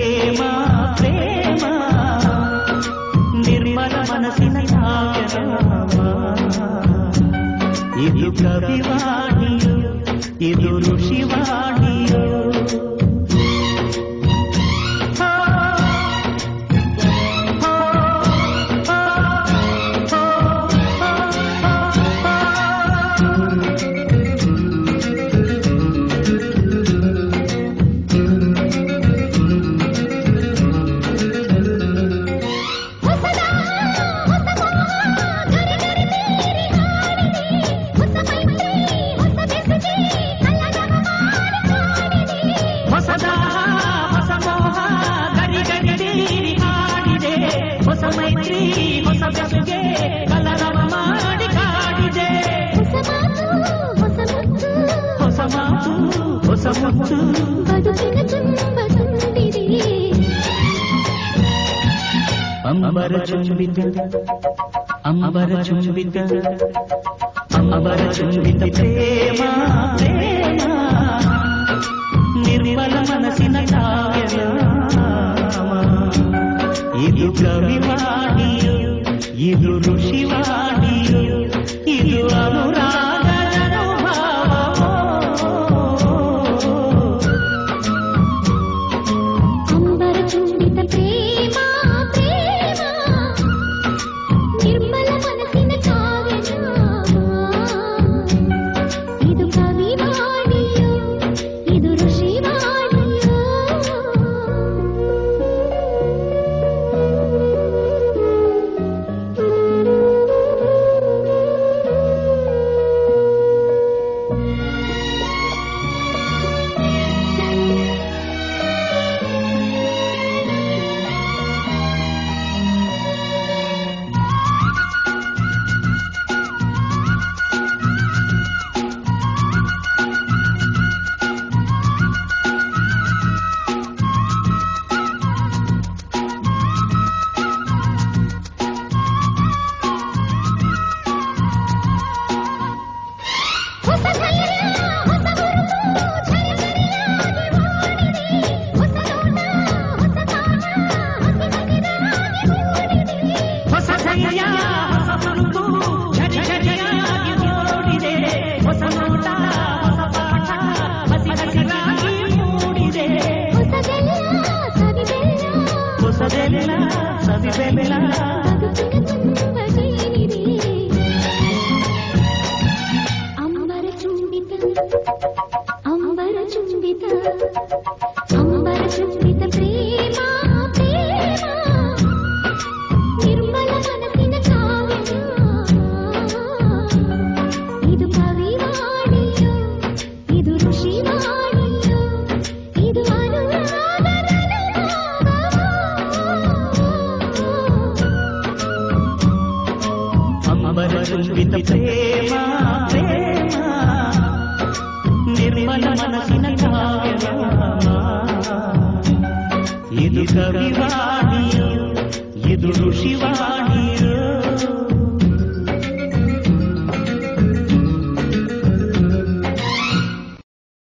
ಪ್ರೇಮ ಪ್ರೇಮ ನಿರ್ಮಲ ಮನಸ್ಸಿನ ಕಾವ್ಯನಾಮ ಇದು ಕವಿವಾಣಿಯು ಇದು ಋಷಿವಾಣಿಯು ಅಂಬರ ಚುಂಬಿತ ಅಂಬರ ಚುಂಬಿತ ಅಂಬರ ಚುಂಬಿತ ಪ್ರೇಮ ಪ್ರೇಮ ನಿರ್ಮಲ ಮನಸ್ಸಿನ ಕಾವ್ಯನಾಮ ಇದು ಕವಿವಾಣಿಯು ಇದು ಋಷಿವಾಣಿಯು ಇದು ಅನುರಾಗದ ಅನುಭವ ಅಂಬರ ಚುಂಬಿತ ಪ್ರೇಮ ಪ್ರೇಮ ನಿರ್ಮಲ ಮನಸ್ಸಿನ ಕಾವ್ಯನಾಮ ಇದು ಕವಿವಾಣಿಯು ಇದು ಋಷಿವಾಣಿಯು ಅಂಬರ ಚುಂಬಿತ ಅಂಬರ ಚುಂಬಿತ ಪ್ರೇಮ ಪ್ರೇಮ ನಿರ್ಮಲ ಮನಸ್ಸಿನ ಕಾವ್ಯನಾಮ ಇದು ಕವಿವಾಣಿಯು ಇದು ಋಷಿವಾಣಿಯು ಇದು ಅನುರಾಗದ ಅಂಬರ ಚುಂಬಿತ ಪ್ರೇಮ ಪ್ರೇಮ ನಿರ್ಮಲ ಮನಸ್ಸಿನ ಕಾವ್ಯನಾಮ ಇದು ಕವಿವಾಣಿಯು ಇದು ಋಷಿವಾಣಿಯು